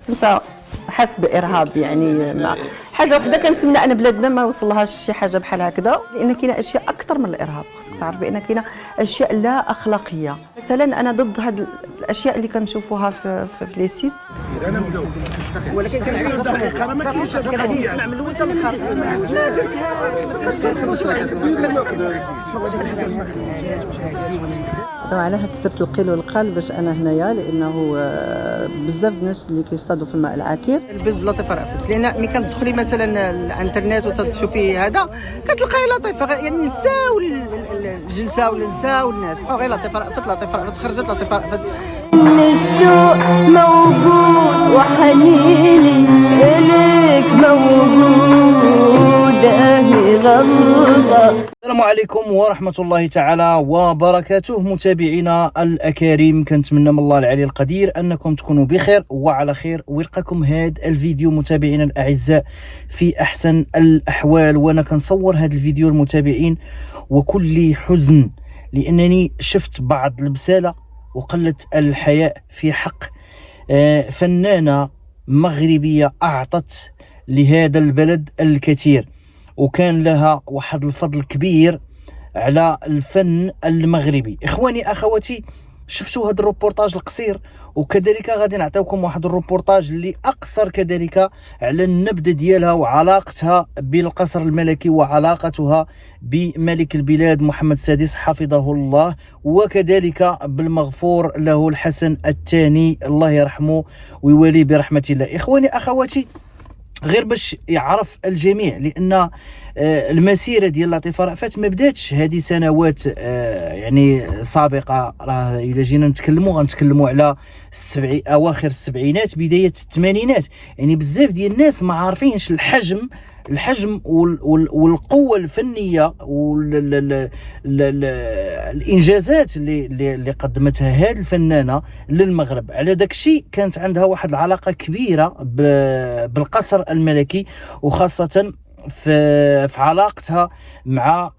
انت حاس بارهاب، يعني ما حاجه وحده كنتمنى ان بلادنا ما وصلهاش شي حاجه بحال هكذا، لان كاينه اشياء اكثر من الارهاب. خصك تعرف بان كاينه اشياء لا اخلاقيه. مثلا انا ضد هاد الاشياء اللي كنشوفوها في لي سيت. انا مزوج ولكن كنعيش دقيقه انا ما كاينش غادي نسمع من الاول حتى الاخر. ما قلتهاش. وعلى كثرت القيل والقال باش انا هنايا، لانه بزاف الناس اللي كيصطادوا في الماء العكير. البز بلطيفه رأفت، لان ملي كتدخلي مثلا الانترنت وتشوفي هذا كتلقاي لطيفه، يعني نساو الجلسه ولا نساو الناس بقاو غير لطيفه رأفت لطيفه رأفت، خرجت لطيفه رأفت. من الشوق موجود وحنيني إليك موجود أهي غلطة. السلام عليكم ورحمة الله تعالى وبركاته. متابعينا الأكارم، كنتمنى من الله العلي القدير أنكم تكونوا بخير وعلى خير، ويلقاكم هذا الفيديو متابعينا الأعزاء في أحسن الأحوال. وأنا كنصور هذا الفيديو المتابعين وكل حزن، لأنني شفت بعض البسالة وقلة الحياء في حق فنانة مغربية أعطت لهذا البلد الكثير، وكان لها واحد الفضل كبير على الفن المغربي. إخواني أخواتي، شفتوا هذا الروبورتاج القصير، وكذلك غادي نعطيكم واحد الروبورتاج اللي أقصر كذلك على النبذة ديالها وعلاقتها بالقصر الملكي وعلاقتها بملك البلاد محمد السادس حفظه الله، وكذلك بالمغفور له الحسن الثاني الله يرحمه ويولي برحمة الله. إخواني أخواتي، غير باش يعرف الجميع، لان المسيره ديال لطيفه رأفت ما بداتش هذه سنوات يعني سابقه. راه الا جينا غنتكلموا على اواخر السبعينات بدايه الثمانينات. يعني بزاف ديال الناس ما عارفينش الحجم والقوه الفنيه والانجازات اللي قدمتها هذه الفنانه للمغرب. على داك الشيء كانت عندها واحد العلاقه كبيره بالقصر الملكي، وخاصه في علاقتها مع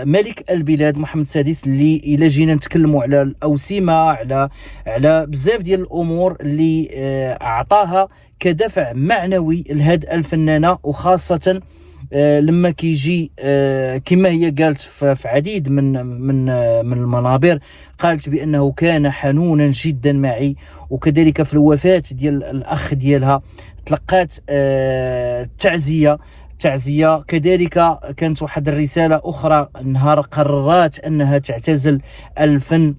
ملك البلاد محمد السادس، اللي الى جينا نتكلموا على الاوسمه على بزاف ديال الامور اللي اعطاها كدفع معنوي لهاد الفنانه. وخاصه لما كيجي كما هي قالت في عديد من المنابر، قالت بانه كان حنونا جدا معي. وكذلك في الوفاه ديال الاخ ديالها تلقات تعزيه. كذلك كانت واحد الرساله اخرى نهار قررت انها تعتزل الفن،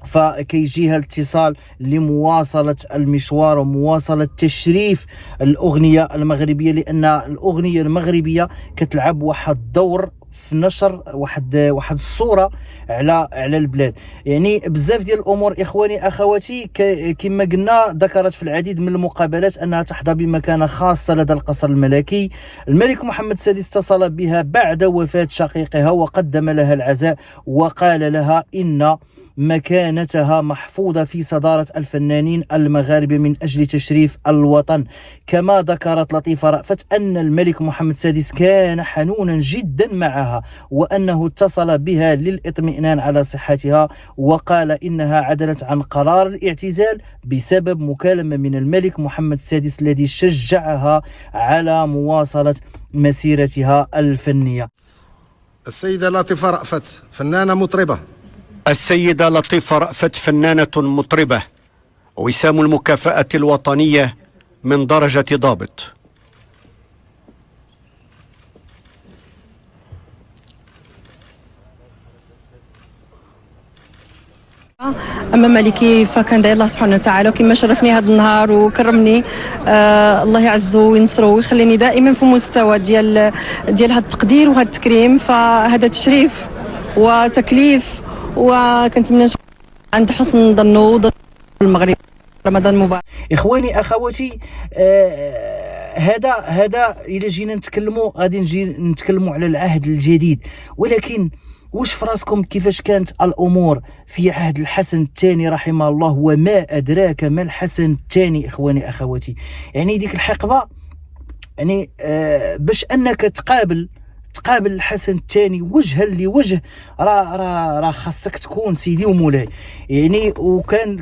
فكيجيها الاتصال لمواصلة المشوار ومواصلة تشريف الأغنية المغربية، لأن الأغنية المغربية كتلعب واحد الدور في نشر واحد الصورة على البلاد. يعني بزاف ديال الامور اخواني اخواتي، كما قلنا ذكرت في العديد من المقابلات انها تحظى بمكانه خاصه لدى القصر الملكي. الملك محمد السادس اتصل بها بعد وفاه شقيقها وقدم لها العزاء، وقال لها ان مكانتها محفوظه في صداره الفنانين المغاربه من اجل تشريف الوطن. كما ذكرت لطيفه رأفت ان الملك محمد السادس كان حنونا جدا معها، وانه اتصل بها للاطمئنان على صحتها، وقال انها عدلت عن قرار الاعتزال بسبب مكالمه من الملك محمد السادس الذي شجعها على مواصله مسيرتها الفنيه. السيده لطيفه رأفت فنانه مطربه. السيدة لطيفة رأفت فنانة مطربة، وسام المكافأة الوطنية من درجة ضابط. اما مالكي فكان داير الله سبحانه وتعالى، وكما شرفني هذا النهار وكرمني الله يعزه وينصره ويخليني دائما في مستوى ديال هذا التقدير وهذا التكريم. فهذا تشريف وتكليف، وكنتمنى عند حسن ظنه وظن المغرب. رمضان مبارك. اخواني اخواتي، هذا الى جينا نتكلموا غادي نجي نتكلموا على العهد الجديد، ولكن واش في راسكم كيفاش كانت الامور في عهد الحسن الثاني رحمه الله؟ وما ادراك ما الحسن الثاني اخواني اخواتي. يعني ديك الحقبه، يعني باش انك تقابل الحسن الثاني وجها لوجه، راه خاصك تكون سيدي ومولاي يعني.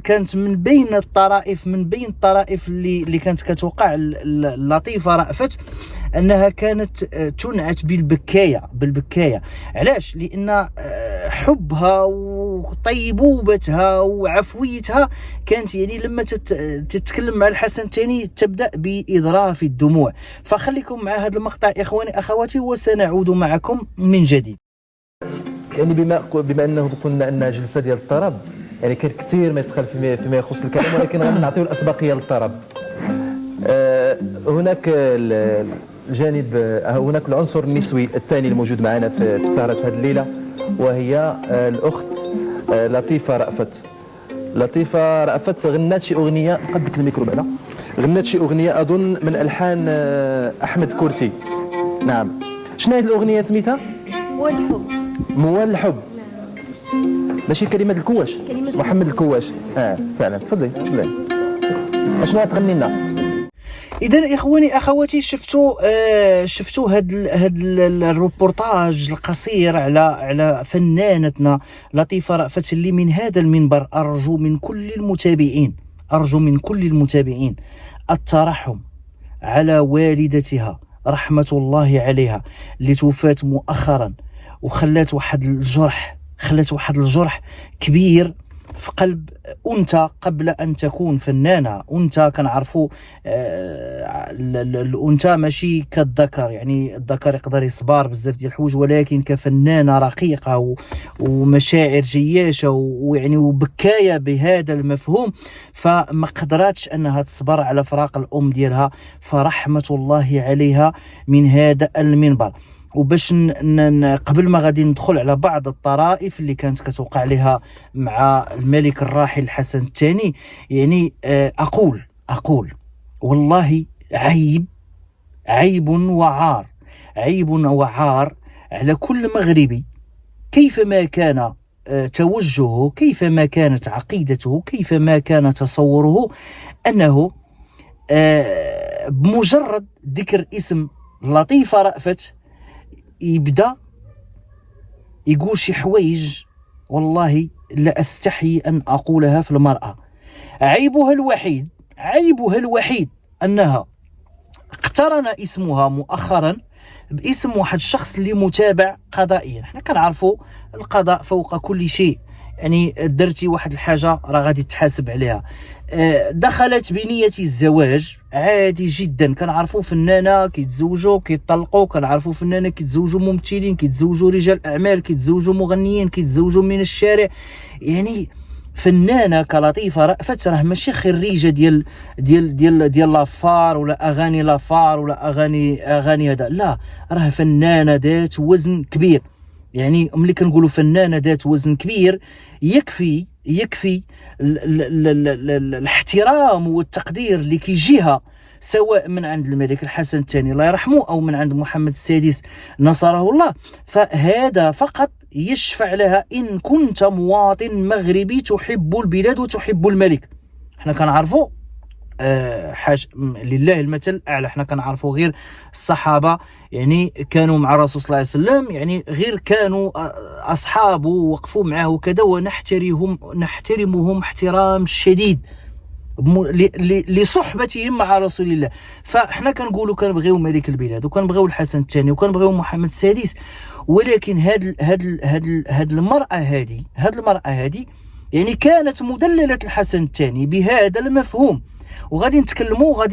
كانت من بين الطرائف اللي كانت كتوقع اللطيفه رأفت انها كانت تنعت بالبكايه. علاش؟ لان حبها وطيبوبتها وعفويتها كانت يعني لما تتكلم مع الحسن الثاني تبدا باذراف الدموع. فخليكم مع هذا المقطع اخواني اخواتي وسنعود معكم من جديد. يعني بما انه قلنا انها جلسه ديال الطرب، يعني كان كثير ما يدخل فيما يخص الكلام، ولكن غادي نعطيو الاسبقيه للطرب. هناك الجانب، هناك العنصر النسوي الثاني الموجود معنا في سهرة هذه الليلة، وهي الأخت لطيفة رأفت. لطيفة رأفت غنات شي أغنية، قدك الميكرو بعدا، غنات شي أغنية أظن من ألحان أحمد كورتي. نعم. شنو هذه الأغنية سميتها؟ موال الحب. ماشي كلمات الكواش؟ محمد الكواش. فعلا. تفضلي. شنو غتغني لنا؟ اذا اخواني اخواتي شفتوا هاد الروبورتاج القصير على فنانتنا لطيفه رأفت، اللي من هذا المنبر ارجو من كل المتابعين الترحم على والدتها رحمه الله عليها اللي توفات مؤخرا، وخلات واحد الجرح كبير في قلب أنثى قبل أن تكون فنانة. أنثى كنعرفوا الأنثى ماشي كالذكر، يعني الذكر يقدر يصبر بزاف ديال الحوايج، ولكن كفنانة رقيقة ومشاعر جياشة ويعني وبكاية بهذا المفهوم، فما قدراتش أنها تصبر على فراق الأم ديالها، فرحمة الله عليها من هذا المنبر. وباش قبل ما غادي ندخل على بعض الطرائف اللي كانت كتوقع لها مع الملك الراحل الحسن الثاني، يعني أقول والله عيب وعار على كل مغربي، كيفما كان توجهه، كيفما كانت عقيدته، كيفما كان تصوره، أنه بمجرد ذكر اسم لطيفة رأفت يبدا يقول شي حوايج والله لا استحي ان اقولها في المرأة. عيبها الوحيد انها اقترن اسمها مؤخرا باسم واحد الشخص اللي متابع قضائيا. احنا كنعرفوا القضاء فوق كل شيء، يعني درتي واحد الحاجه راه غادي تحاسب عليها. دخلت بنيه الزواج عادي جدا، كنعرفوا فنانه كيتزوجوا كيطلقوا، كنعرفوا فنانه كيتزوجوا ممثلين، كيتزوجوا رجال اعمال، كيتزوجوا مغنيين، كيتزوجوا من الشارع. يعني فنانه كلطيفه رأفت راه ماشي خريجه ديال لافار ولا اغاني لافار ولا اغاني هذا، لا، راه فنانه ذات وزن كبير. يعني ملي كنقولوا فنانه ذات وزن كبير يكفي الاحترام والتقدير اللي كيجيها سواء من عند الملك الحسن الثاني الله يرحمه او من عند محمد السادس نصره الله. فهذا فقط يشفع لها ان كنت مواطن مغربي تحب البلاد وتحب الملك. احنا كنعرفوا لله المثل الاعلى، احنا كنعرفوا غير الصحابه يعني كانوا مع الرسول صلى الله عليه وسلم، يعني غير كانوا اصحابه وقفوا معه وكذا، ونحترمهم احترام شديد لصحبتهم مع رسول الله. فاحنا كنقولوا كنبغيو ملك البلاد وكنبغيو الحسن الثاني وكنبغيو محمد السادس، ولكن هاد المرأة هذه يعني كانت مدللة الحسن الثاني بهذا المفهوم، وغادي نتكلموا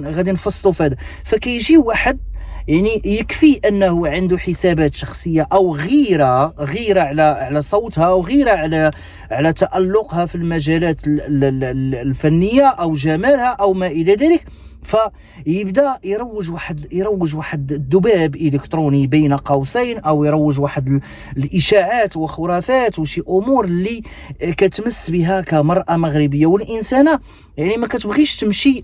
غادي نفصلوا في هذا. فكيجي واحد يعني يكفي انه عنده حسابات شخصيه او غيره على صوتها او غيره على تألقها في المجالات الفنيه او جمالها او ما الى ذلك، فيبدا يروج واحد الذباب الكتروني بين قوسين، او يروج واحد الاشاعات وخرافات وشي امور اللي كتمس بها كمراه مغربيه. والانسانه يعني ما كتبغيش تمشي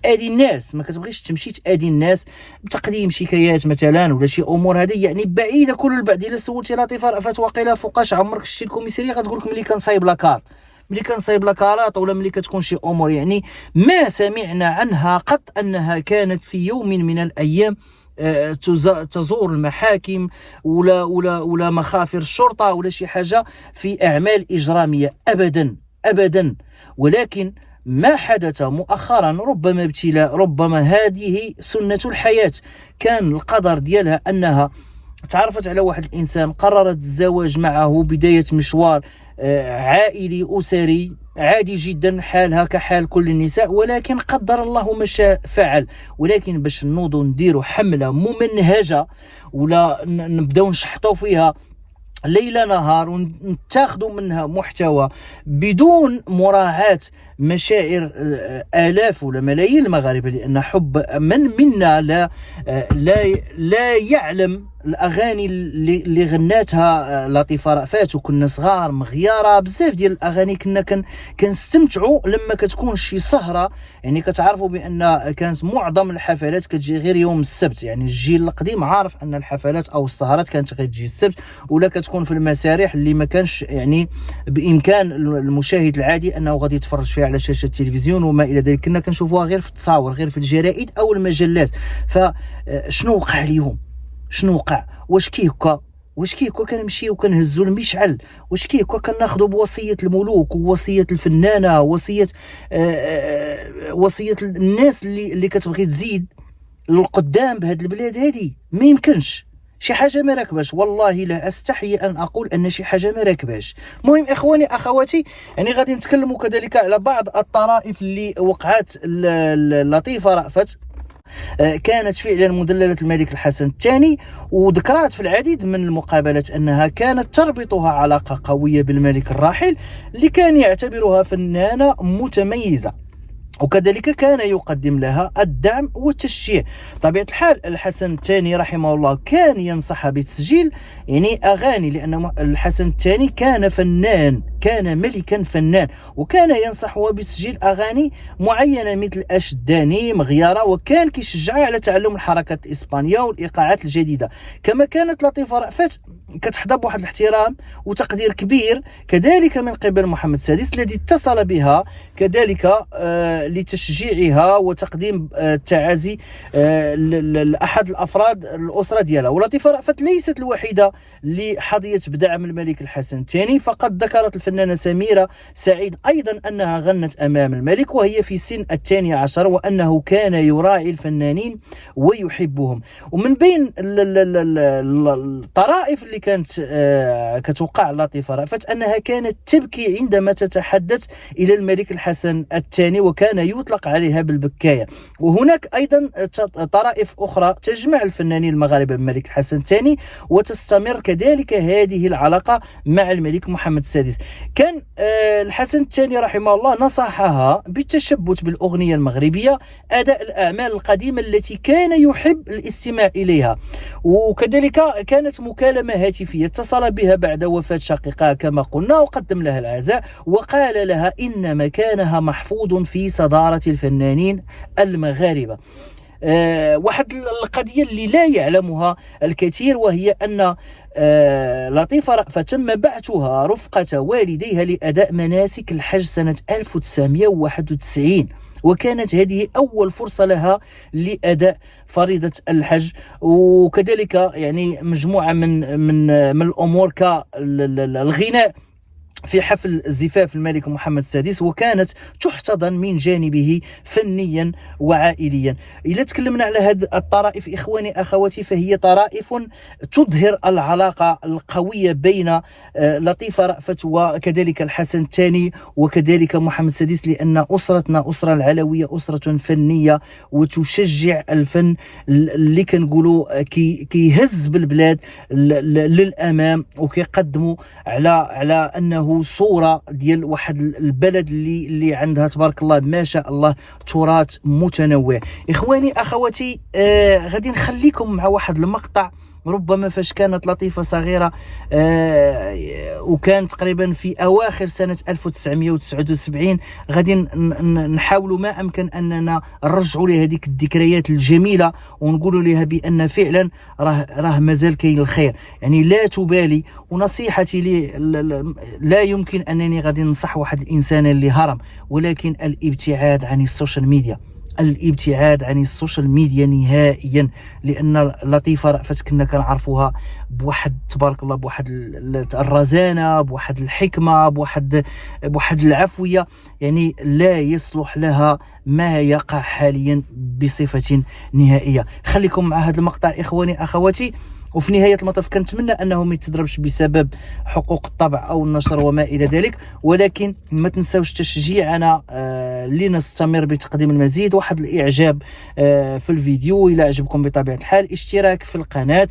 تأذي الناس، ما كتبغيش تمشي تأذي الناس بتقديم شكايات مثلا ولا شي امور هذه يعني بعيده كل البعد. الا سولتي لطيفه رأفت واقيلا فوقاش عمرك شتي الكوميساريه غتقول لك ملي كنصايب لاكارت، ملي كنصايب لاكارات، ولا ملي كتكون شي امور يعني ما سمعنا عنها قط انها كانت في يوم من الايام تزور المحاكم ولا مخافر الشرطة ولا شي حاجة في أعمال إجرامية أبدا أبدا. ولكن ما حدث مؤخرا ربما ابتلاء، ربما هذه سنة الحياة. كان القدر ديالها أنها تعرفت على واحد الإنسان، قررت الزواج معه، بداية مشوار عائلي أسري عادي جدا، حالها كحال كل النساء، ولكن قدر الله ما شاء فعل. ولكن باش نوضوا نديروا حملة ممنهجة ولا نبداو نشحطوا فيها ليل نهار ونتاخذوا منها محتوى بدون مراعاة مشاعر آلاف ولا ملايين المغاربة، لأن حب من منا لا يعلم الاغاني اللي غناتها لطيفه رأفت. وكنا صغار مغياره بزاف ديال الاغاني كنا كنستمتعوا لما كتكون شي سهره. يعني كتعرفوا بان كانت معظم الحفلات كتجي غير يوم السبت، يعني الجيل القديم عارف ان الحفلات او السهرات كانت غير تجي السبت، ولا كتكون في المسارح اللي ما كانش يعني بامكان المشاهد العادي انه غادي يتفرج فيها على شاشه التلفزيون وما الى ذلك. كنا كنشوفوها غير في التصاور، غير في الجرائد او المجلات. فشنو وقع اليوم؟ شنو وقع؟ واش كي هكا كنمشيو كنهزوا المشعل؟ واش كي هكا كناخذوا بوصيه الملوك ووصيه الفنانه ووصيه وصيه الناس اللي كتبغي تزيد للقدام بهاد البلاد هذه؟ ما يمكنش، شي حاجه ما راكباش. والله لا استحي ان اقول ان شي حاجه ما راكباش. المهم اخواني اخواتي، يعني غادي نتكلموا كذلك على بعض الطرائف اللي وقعت لطيفه رأفت. كانت فعلا مدللة الملك الحسن الثاني، وذكرت في العديد من المقابلات أنها كانت تربطها علاقة قوية بالملك الراحل اللي كان يعتبرها فنانة متميزة، وكذلك كان يقدم لها الدعم والتشجيع. طبيعة الحال الحسن الثاني رحمه الله كان ينصحها بتسجيل يعني أغاني، لأن الحسن الثاني كان فنان، كان ملكا فنان، وكان ينصحها بتسجيل أغاني معينة مثل أشداني مغيارة، وكان كيشجعها على تعلم الحركات الإسبانية والإيقاعات الجديدة. كما كانت لطيفة رأفت كتحظى بواحد الاحترام وتقدير كبير كذلك من قبل محمد السادس الذي اتصل بها كذلك لتشجيعها وتقديم التعازي لأحد الأفراد الأسرة ديالها. ولطيفة رأفت ليست الوحيدة اللي حظيت بدعم الملك الحسن الثاني، فقد ذكرت الفنانة سميرة سعيد أيضا أنها غنت أمام الملك وهي في سن 12 وأنه كان يراعي الفنانين ويحبهم. ومن بين الطرائف اللي كانت كتوقع لطيفة رأفت أنها كانت تبكي عندما تتحدث إلى الملك الحسن الثاني، وكان يطلق عليها بالبكاية. وهناك أيضا طرائف أخرى تجمع الفنانين المغاربة بالملك الحسن الثاني، وتستمر كذلك هذه العلاقة مع الملك محمد السادس. كان الحسن الثاني رحمه الله نصحها بالتشبث بالأغنية المغربية، أداء الأعمال القديمة التي كان يحب الاستماع إليها. وكذلك كانت مكالمة هاتفية اتصل بها بعد وفاة شقيقها كما قلنا، وقدم لها العزاء وقال لها إن مكانها محفوظ في صدارة الفنانين المغاربة. واحد القضية اللي لا يعلمها الكثير، وهي أن لطيفة رأفت تم بعثها رفقة والديها لأداء مناسك الحج سنة 1991، وكانت هذه أول فرصة لها لأداء فريضة الحج. وكذلك يعني مجموعة من الأمور كالغناء في حفل زفاف الملك محمد السادس، وكانت تحتضن من جانبه فنيا وعائليا. إذا تكلمنا على هذه الطرائف إخواني أخواتي، فهي طرائف تظهر العلاقة القوية بين لطيفة رأفت وكذلك الحسن الثاني وكذلك محمد السادس، لأن أسرتنا أسرة العلوية أسرة فنية وتشجع الفن اللي كنقولوا كيهز بالبلاد للأمام، وكيقدموا على أنه صورة ديال واحد البلد اللي عندها تبارك الله ما شاء الله تراث متنوع. إخواني أخواتي، غادي نخليكم مع واحد المقطع ربما فاش كانت لطيفة صغيرة، وكان تقريبا في أواخر سنة 1979. غادي نحاولوا ما أمكن أننا نرجعوا لهذيك الذكريات الجميلة ونقولوا لها بأن فعلا راه مازال كاين الخير. يعني لا تبالي. ونصيحتي لي لا يمكن أنني غادي ننصح واحد الإنسان اللي هرم، ولكن الابتعاد عن السوشيال ميديا، الابتعاد عن السوشيال ميديا نهائيا، لان لطيفه رأفت كنا كنعرفوها بواحد تبارك الله بواحد الرزانه، بواحد الحكمه، بواحد العفويه، يعني لا يصلح لها ما يقع حاليا بصفه نهائيه. خليكم مع هذا المقطع اخواني اخواتي. وفي نهاية المطاف كنتمنى أنه ما يتضربش بسبب حقوق الطبع أو النشر وما إلى ذلك، ولكن ما تنساوش تشجيعنا لنستمر بتقديم المزيد، واحد الإعجاب في الفيديو إلى عجبكم بطبيعة الحال، اشتراك في القناة،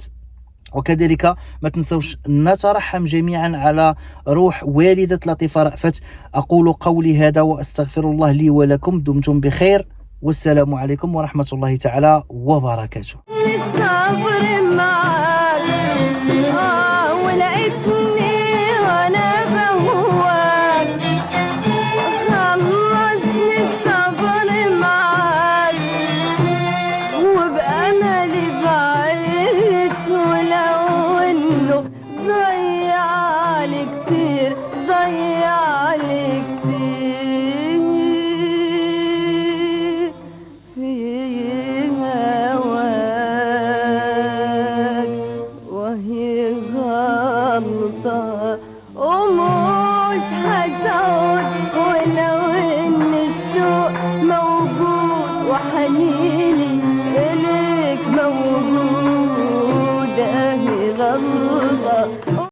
وكذلك ما تنسوش نترحم جميعا على روح والدة لطيفة رأفت. أقول قولي هذا وأستغفر الله لي ولكم، دمتم بخير، والسلام عليكم ورحمة الله تعالى وبركاته. الصبر معاك ولقيتني وانا بهواك، خلصني الصبر معاك وبأملي بعيش، ولو انه ضيعلي كتير ضيعلي كتير في هواك، وهي غلطة ومش هتعود ولو